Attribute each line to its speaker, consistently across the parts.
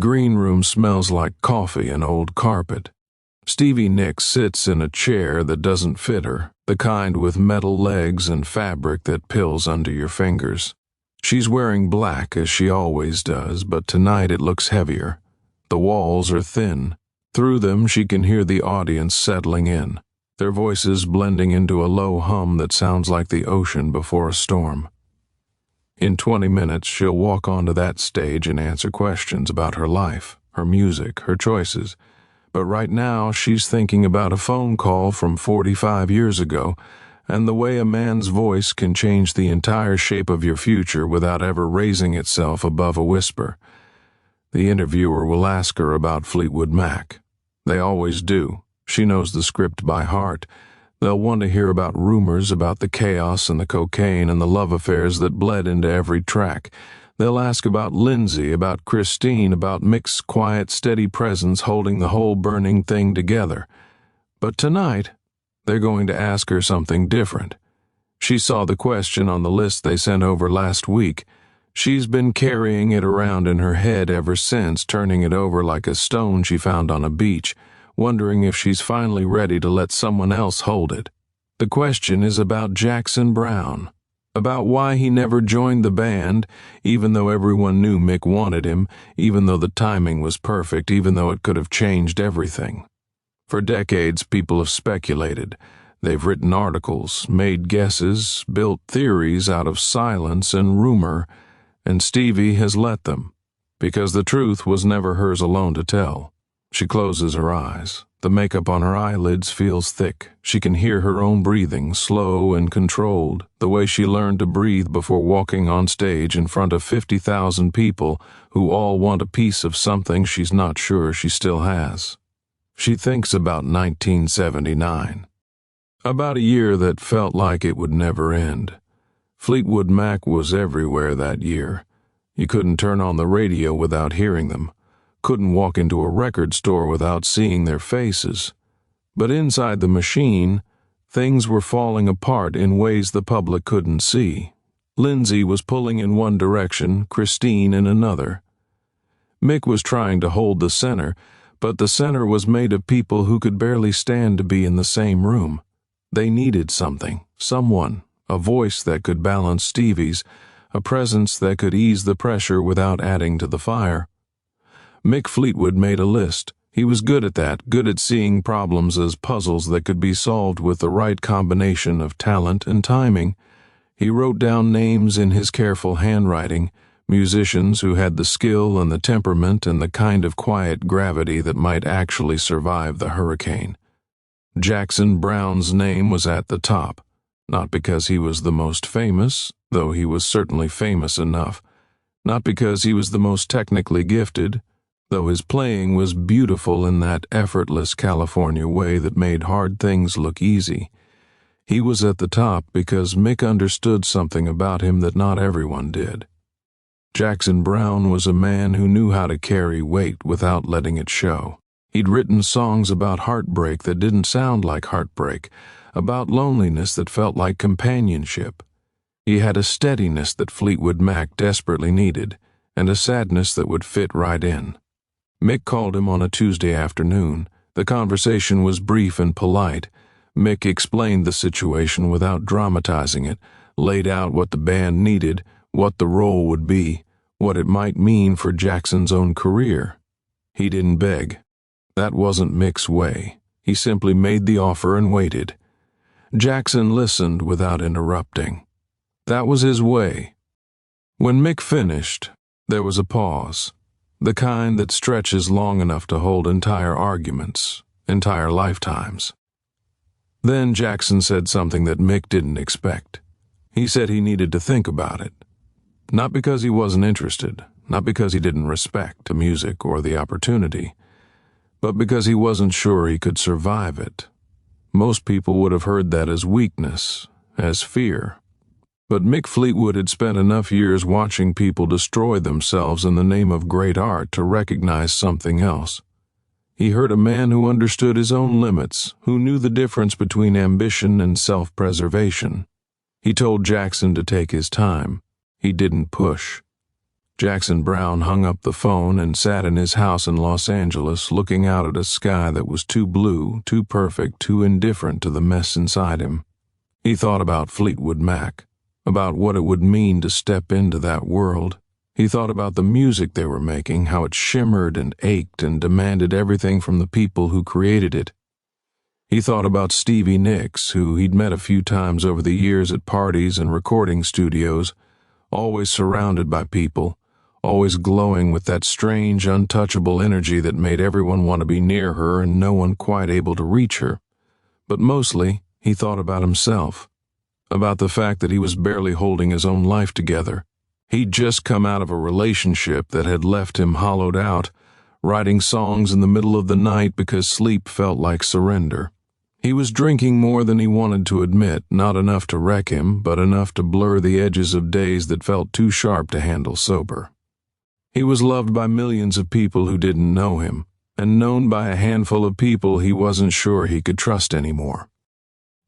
Speaker 1: green room smells like coffee and old carpet. Stevie Nicks sits in a chair that doesn't fit her, the kind with metal legs and fabric that pills under your fingers. She's wearing black as she always does, but tonight it looks heavier. The walls are thin. Through them she can hear the audience settling in, their voices blending into a low hum that sounds like the ocean before a storm. In 20 minutes she'll walk onto that stage and answer questions about her life, her music, her choices. But right now she's thinking about a phone call from 45 years ago and the way a man's voice can change the entire shape of your future without ever raising itself above a whisper. The interviewer will ask her about Fleetwood Mac. They always do. She knows the script by heart. They'll want to hear about rumors about the chaos and the cocaine and the love affairs that bled into every track. They'll ask about Lindsay, about Christine, about Mick's quiet, steady presence holding the whole burning thing together. But tonight, they're going to ask her something different. She saw the question on the list they sent over last week. She's been carrying it around in her head ever since, turning it over like a stone she found on a beach, wondering if she's finally ready to let someone else hold it. The question is about Jackson Browne. About why he never joined the band, even though everyone knew Mick wanted him, even though the timing was perfect, even though it could have changed everything. For decades, people have speculated. They've written articles, made guesses, built theories out of silence and rumor, and Stevie has let them, because the truth was never hers alone to tell. She closes her eyes. The makeup on her eyelids feels thick. She can hear her own breathing, slow and controlled, the way she learned to breathe before walking on stage in front of 50,000 people who all want a piece of something she's not sure she still has. She thinks about 1979. About a year that felt like it would never end. Fleetwood Mac was everywhere that year. You couldn't turn on the radio without hearing them. Couldn't walk into a record store without seeing their faces. But inside the machine, things were falling apart in ways the public couldn't see. Lindsay was pulling in one direction, Christine in another. Mick was trying to hold the center, but the center was made of people who could barely stand to be in the same room. They needed something, someone, a voice that could balance Stevie's, a presence that could ease the pressure without adding to the fire. Mick Fleetwood made a list. He was good at that, good at seeing problems as puzzles that could be solved with the right combination of talent and timing. He wrote down names in his careful handwriting, musicians who had the skill and the temperament and the kind of quiet gravity that might actually survive the hurricane. Jackson Browne's name was at the top, not because he was the most famous, though he was certainly famous enough, not because he was the most technically gifted, though his playing was beautiful in that effortless California way that made hard things look easy. He was at the top because Mick understood something about him that not everyone did. Jackson Browne was a man who knew how to carry weight without letting it show. He'd written songs about heartbreak that didn't sound like heartbreak, about loneliness that felt like companionship. He had a steadiness that Fleetwood Mac desperately needed, and a sadness that would fit right in. Mick called him on a Tuesday afternoon. The conversation was brief and polite. Mick explained the situation without dramatizing it, laid out what the band needed, what the role would be, what it might mean for Jackson's own career. He didn't beg. That wasn't Mick's way. He simply made the offer and waited. Jackson listened without interrupting. That was his way. When Mick finished, there was a pause. The kind that stretches long enough to hold entire arguments, entire lifetimes. Then Jackson said something that Mick didn't expect. He said he needed to think about it. Not because he wasn't interested, not because he didn't respect the music or the opportunity, but because he wasn't sure he could survive it. Most people would have heard that as weakness, as fear. But Mick Fleetwood had spent enough years watching people destroy themselves in the name of great art to recognize something else. He heard a man who understood his own limits, who knew the difference between ambition and self-preservation. He told Jackson to take his time. He didn't push. Jackson Browne hung up the phone and sat in his house in Los Angeles, looking out at a sky that was too blue, too perfect, too indifferent to the mess inside him. He thought about Fleetwood Mac, about what it would mean to step into that world. He thought about the music they were making, how it shimmered and ached and demanded everything from the people who created it. He thought about Stevie Nicks, who he'd met a few times over the years at parties and recording studios, always surrounded by people, always glowing with that strange, untouchable energy that made everyone want to be near her and no one quite able to reach her. But mostly, he thought about himself, about the fact that he was barely holding his own life together. He'd just come out of a relationship that had left him hollowed out, writing songs in the middle of the night because sleep felt like surrender. He was drinking more than he wanted to admit, not enough to wreck him, but enough to blur the edges of days that felt too sharp to handle sober. He was loved by millions of people who didn't know him, and known by a handful of people he wasn't sure he could trust anymore.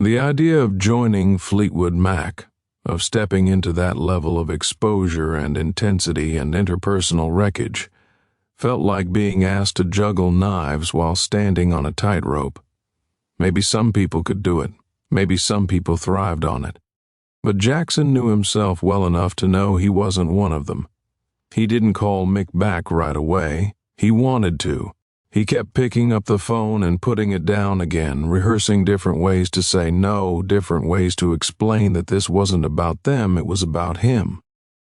Speaker 1: The idea of joining Fleetwood Mac, of stepping into that level of exposure and intensity and interpersonal wreckage, felt like being asked to juggle knives while standing on a tightrope. Maybe some people could do it. Maybe some people thrived on it. But Jackson knew himself well enough to know he wasn't one of them. He didn't call Mick back right away. He wanted to. He kept picking up the phone and putting it down again, rehearsing different ways to say no, different ways to explain that this wasn't about them, it was about him.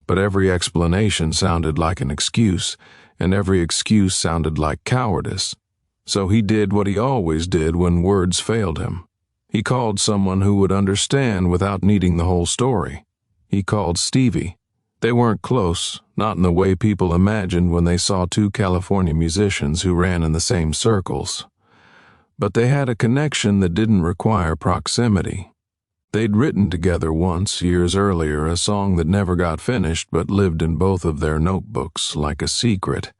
Speaker 1: But every explanation sounded like an excuse, and every excuse sounded like cowardice. So he did what he always did when words failed him. He called someone who would understand without needing the whole story. He called Stevie. They weren't close, not in the way people imagined when they saw two California musicians who ran in the same circles. But they had a connection that didn't require proximity. They'd written together once, years earlier, a song that never got finished but lived in both of their notebooks like a secret.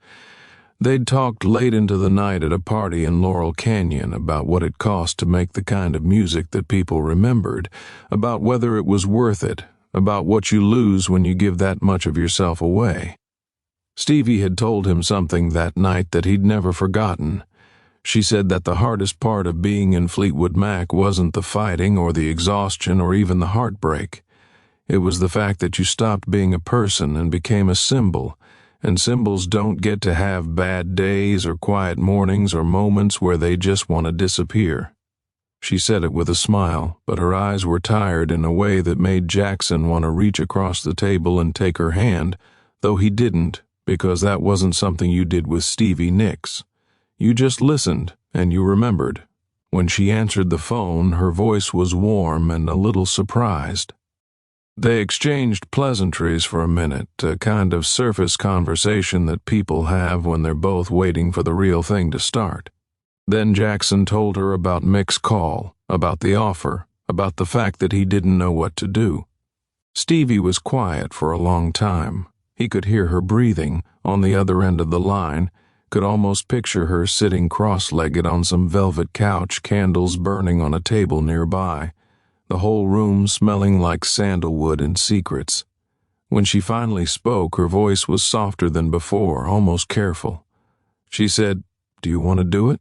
Speaker 1: They'd talked late into the night at a party in Laurel Canyon about what it cost to make the kind of music that people remembered, about whether it was worth it, about what you lose when you give that much of yourself away. Stevie had told him something that night that he'd never forgotten. She said that the hardest part of being in Fleetwood Mac wasn't the fighting or the exhaustion or even the heartbreak. It was the fact that you stopped being a person and became a symbol, and symbols don't get to have bad days or quiet mornings or moments where they just want to disappear. She said it with a smile, but her eyes were tired in a way that made Jackson want to reach across the table and take her hand, though he didn't, because that wasn't something you did with Stevie Nicks. You just listened, and you remembered. When she answered the phone, her voice was warm and a little surprised. They exchanged pleasantries for a minute, a kind of surface conversation that people have when they're both waiting for the real thing to start. Then Jackson told her about Mick's call, about the offer, about the fact that he didn't know what to do. Stevie was quiet for a long time. He could hear her breathing on the other end of the line, could almost picture her sitting cross-legged on some velvet couch, candles burning on a table nearby, the whole room smelling like sandalwood and secrets. When she finally spoke, her voice was softer than before, almost careful. She said, "Do you want to do it?"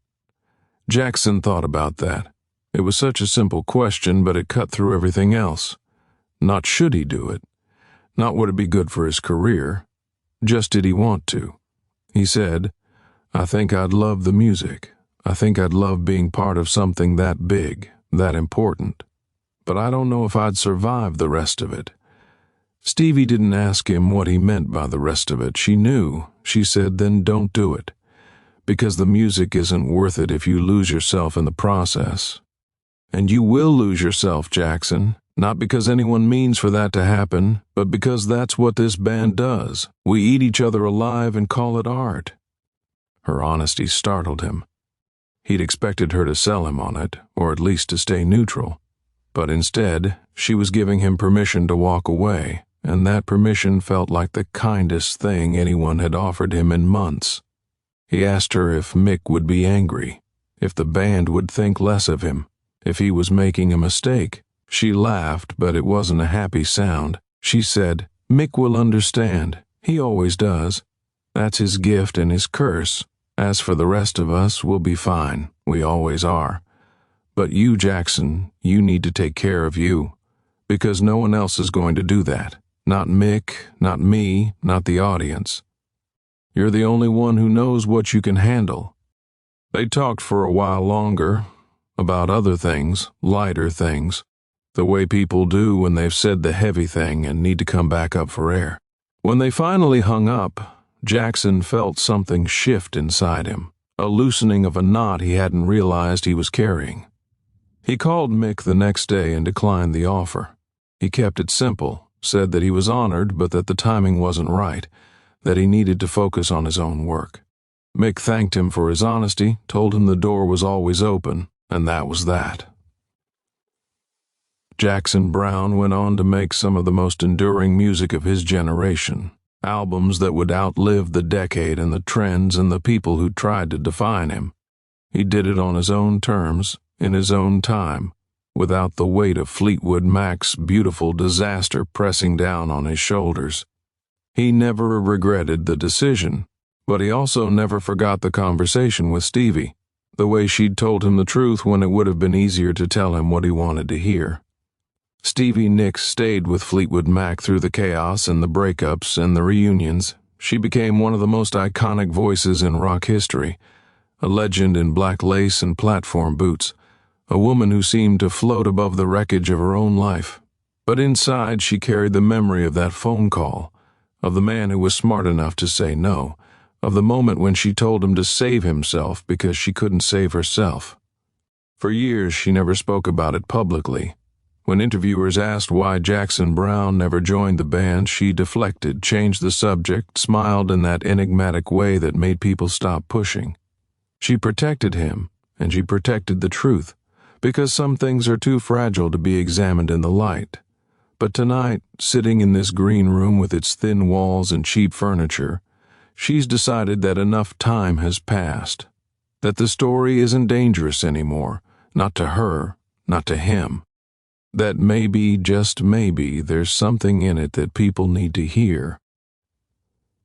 Speaker 1: Jackson thought about that. It was such a simple question, but it cut through everything else. Not should he do it. Not would it be good for his career. Just did he want to. He said, "I think I'd love the music. I think I'd love being part of something that big, that important. But I don't know if I'd survive the rest of it." Stevie didn't ask him what he meant by the rest of it. She knew. She said, "Then don't do it. Because the music isn't worth it if you lose yourself in the process. And you will lose yourself, Jackson, not because anyone means for that to happen, but because that's what this band does. We eat each other alive and call it art." Her honesty startled him. He'd expected her to sell him on it, or at least to stay neutral. But instead, she was giving him permission to walk away, and that permission felt like the kindest thing anyone had offered him in months. He asked her if Mick would be angry, if the band would think less of him, if he was making a mistake. She laughed, but it wasn't a happy sound. She said, "Mick will understand. He always does. That's his gift and his curse. As for the rest of us, we'll be fine. We always are. But you, Jackson, you need to take care of you. Because no one else is going to do that. Not Mick, not me, not the audience. You're the only one who knows what you can handle. They talked for a while longer, about other things, lighter things, the way people do when they've said the heavy thing and need to come back up for air. When they finally hung up, Jackson felt something shift inside him, a loosening of a knot he hadn't realized he was carrying. He called Mick the next day and declined the offer. He kept it simple, said that he was honored but that the timing wasn't right, that he needed to focus on his own work. Mick thanked him for his honesty, told him the door was always open, and that was that. Jackson Browne went on to make some of the most enduring music of his generation, albums that would outlive the decade and the trends and the people who tried to define him. He did it on his own terms, in his own time, without the weight of Fleetwood Mac's beautiful disaster pressing down on his shoulders. He never regretted the decision, but he also never forgot the conversation with Stevie, the way she'd told him the truth when it would have been easier to tell him what he wanted to hear. Stevie Nicks stayed with Fleetwood Mac through the chaos and the breakups and the reunions. She became one of the most iconic voices in rock history, a legend in black lace and platform boots, a woman who seemed to float above the wreckage of her own life. But inside she carried the memory of that phone call, of the man who was smart enough to say no, of the moment when she told him to save himself because she couldn't save herself. For years she never spoke about it publicly. When interviewers asked why Jackson Browne never joined the band, she deflected, changed the subject, smiled in that enigmatic way that made people stop pushing. She protected him, and she protected the truth, because some things are too fragile to be examined in the light. But tonight, sitting in this green room with its thin walls and cheap furniture, she's decided that enough time has passed, that the story isn't dangerous anymore, not to her, not to him. That maybe, just maybe, there's something in it that people need to hear.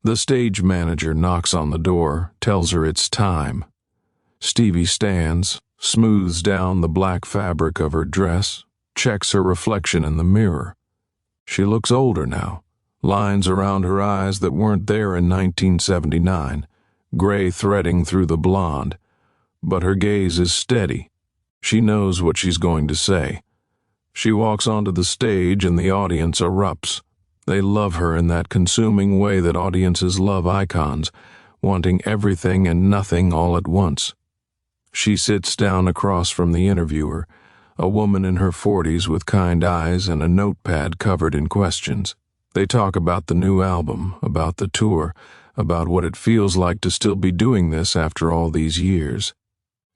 Speaker 1: The stage manager knocks on the door, tells her it's time. Stevie stands, smooths down the black fabric of her dress, checks her reflection in the mirror. She looks older now, lines around her eyes that weren't there in 1979, gray threading through the blonde. But her gaze is steady. She knows what she's going to say. She walks onto the stage and the audience erupts. They love her in that consuming way that audiences love icons, wanting everything and nothing all at once. She sits down across from the interviewer, a woman in her 40s with kind eyes and a notepad covered in questions. They talk about the new album, about the tour, about what it feels like to still be doing this after all these years.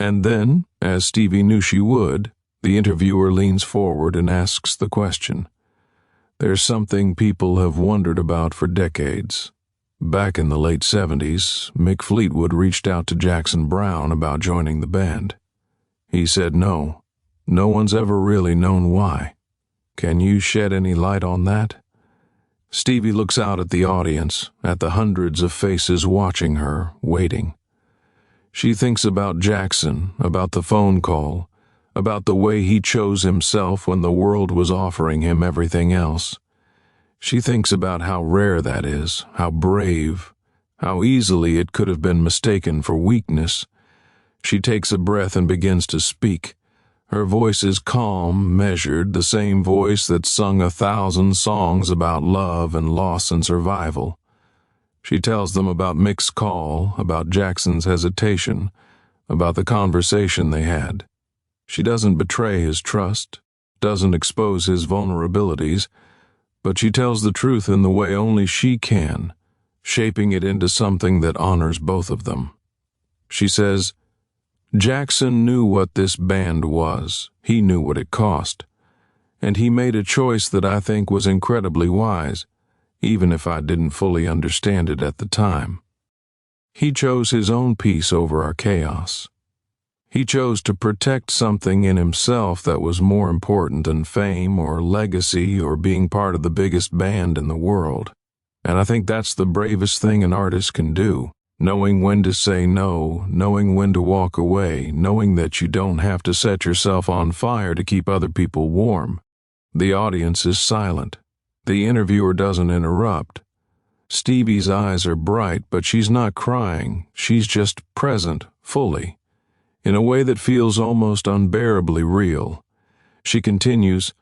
Speaker 1: And then, as Stevie knew she would, the interviewer leans forward and asks the question. There's something people have wondered about for decades. Back in the late 70s, Mick Fleetwood reached out to Jackson Browne about joining the band. He said no. No one's ever really known why. Can you shed any light on that? Stevie looks out at the audience, at the hundreds of faces watching her, waiting. She thinks about Jackson, about the phone call, about the way he chose himself when the world was offering him everything else. She thinks about how rare that is, how brave, how easily it could have been mistaken for weakness. She takes a breath and begins to speak. Her voice is calm, measured, the same voice that sung 1,000 songs about love and loss and survival. She tells them about Mick's call, about Jackson's hesitation, about the conversation they had. She doesn't betray his trust, doesn't expose his vulnerabilities, but she tells the truth in the way only she can, shaping it into something that honors both of them. She says, Jackson knew what this band was. He knew what it cost. And he made a choice that I think was incredibly wise, even if I didn't fully understand it at the time. He chose his own peace over our chaos. He chose to protect something in himself that was more important than fame or legacy or being part of the biggest band in the world. And I think that's the bravest thing an artist can do. Knowing when to say no, knowing when to walk away, knowing that you don't have to set yourself on fire to keep other people warm. The audience is silent. The interviewer doesn't interrupt. Stevie's eyes are bright, but she's not crying. She's just present, fully, in a way that feels almost unbearably real. She continues,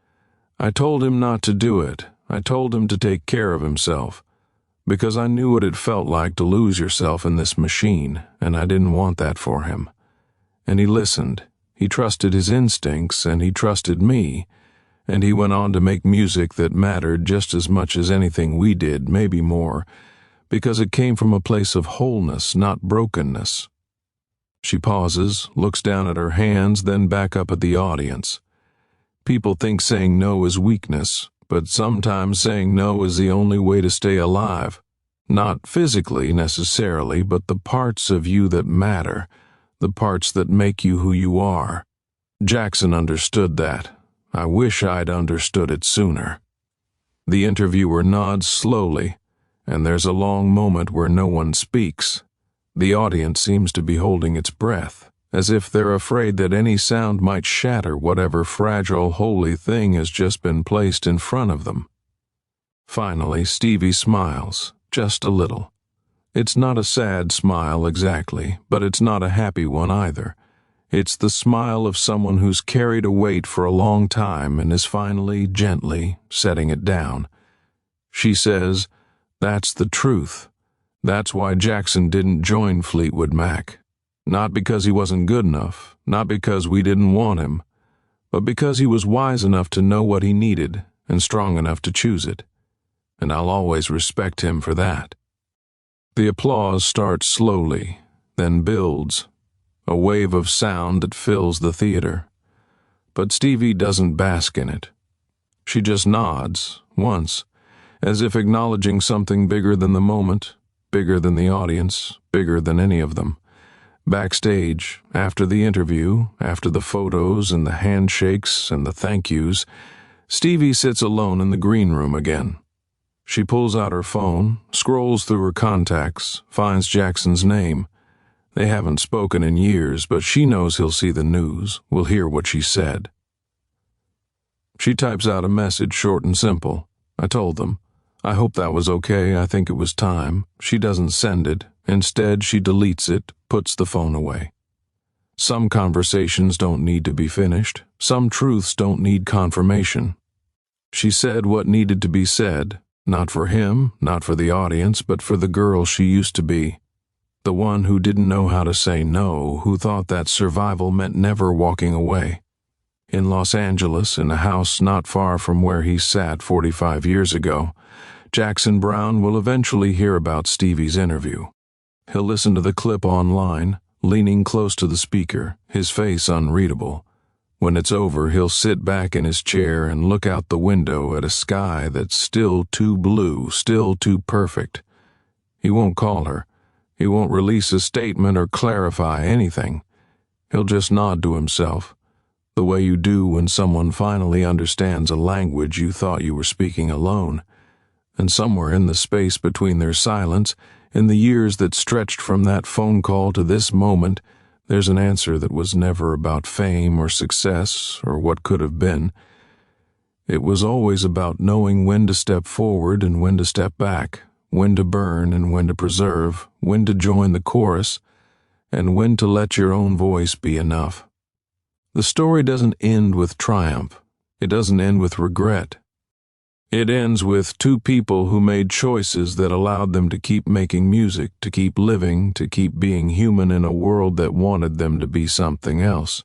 Speaker 1: "I told him not to do it. I told him to take care of himself. Because I knew what it felt like to lose yourself in this machine, and I didn't want that for him. And he listened. He trusted his instincts, and he trusted me, and he went on to make music that mattered just as much as anything we did, maybe more, because it came from a place of wholeness, not brokenness." She pauses, looks down at her hands, then back up at the audience. People think saying no is weakness, but sometimes saying no is the only way to stay alive. Not physically necessarily, but the parts of you that matter, the parts that make you who you are. Jackson understood that. I wish I'd understood it sooner. The interviewer nods slowly, and there's a long moment where no one speaks. The audience seems to be holding its breath, as if they're afraid that any sound might shatter whatever fragile, holy thing has just been placed in front of them. Finally, Stevie smiles, just a little. It's not a sad smile exactly, but it's not a happy one either. It's the smile of someone who's carried a weight for a long time and is finally, gently, setting it down. She says, "That's the truth. That's why Jackson didn't join Fleetwood Mac. Not because he wasn't good enough, not because we didn't want him, but because he was wise enough to know what he needed and strong enough to choose it. And I'll always respect him for that." The applause starts slowly, then builds, a wave of sound that fills the theater. But Stevie doesn't bask in it. She just nods, once, as if acknowledging something bigger than the moment, bigger than the audience, bigger than any of them. Backstage, after the interview, after the photos and the handshakes and the thank yous, Stevie sits alone in the green room again. She pulls out her phone, scrolls through her contacts, finds Jackson's name. They haven't spoken in years, but she knows he'll see the news, will hear what she said. She types out a message short and simple. "I told them. I hope that was okay. I think it was time." She doesn't send it. Instead, she deletes it, puts the phone away. Some conversations don't need to be finished. Some truths don't need confirmation. She said what needed to be said, not for him, not for the audience, but for the girl she used to be. The one who didn't know how to say no, who thought that survival meant never walking away. In Los Angeles, in a house not far from where he sat 45 years ago, Jackson Browne will eventually hear about Stevie's interview. He'll listen to the clip online, leaning close to the speaker, his face unreadable. When it's over, he'll sit back in his chair and look out the window at a sky that's still too blue, still too perfect. He won't call her. He won't release a statement or clarify anything. He'll just nod to himself, the way you do when someone finally understands a language you thought you were speaking alone. And somewhere in the space between their silence, in the years that stretched from that phone call to this moment, there's an answer that was never about fame or success or what could have been. It was always about knowing when to step forward and when to step back, when to burn and when to preserve, when to join the chorus, and when to let your own voice be enough. The story doesn't end with triumph. It doesn't end with regret. It ends with two people who made choices that allowed them to keep making music, to keep living, to keep being human in a world that wanted them to be something else.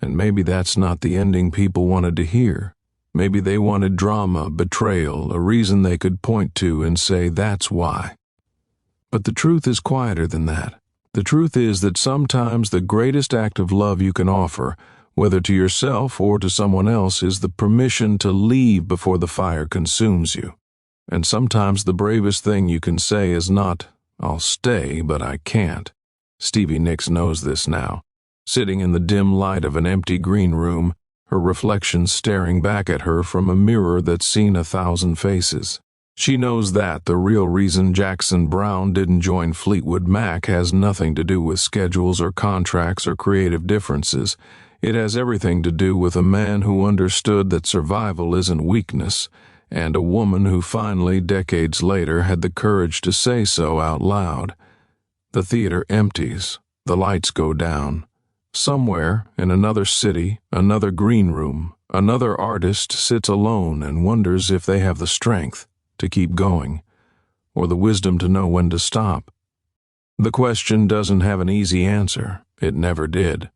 Speaker 1: And maybe that's not the ending people wanted to hear. Maybe they wanted drama, betrayal, a reason they could point to and say, "That's why." But the truth is quieter than that. The truth is that sometimes the greatest act of love you can offer, whether to yourself or to someone else, is the permission to leave before the fire consumes you. And sometimes the bravest thing you can say is not, "I'll stay, but I can't." Stevie Nicks knows this now. Sitting in the dim light of an empty green room, her reflection staring back at her from a mirror that's seen 1,000 faces. She knows that the real reason Jackson Browne didn't join Fleetwood Mac has nothing to do with schedules or contracts or creative differences. It has everything to do with a man who understood that survival isn't weakness, and a woman who finally, decades later, had the courage to say so out loud. The theater empties. The lights go down. Somewhere, in another city, another green room, another artist sits alone and wonders if they have the strength to keep going, or the wisdom to know when to stop. The question doesn't have an easy answer. It never did.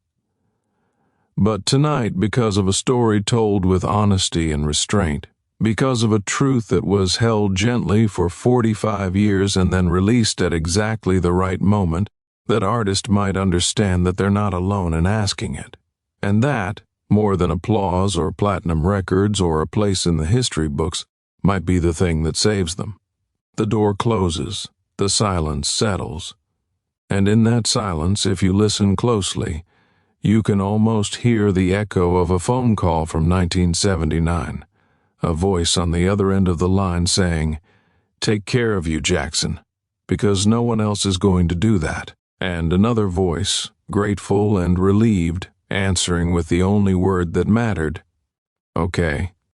Speaker 1: But tonight, because of a story told with honesty and restraint, because of a truth that was held gently for 45 years and then released at exactly the right moment, that artist might understand that they're not alone in asking it. And that, more than applause or platinum records or a place in the history books, might be the thing that saves them. The door closes, the silence settles, and in that silence, if you listen closely, you can almost hear the echo of a phone call from 1979, a voice on the other end of the line saying, "Take care of you, Jackson, because no one else is going to do that," and another voice, grateful and relieved, answering with the only word that mattered, "Okay."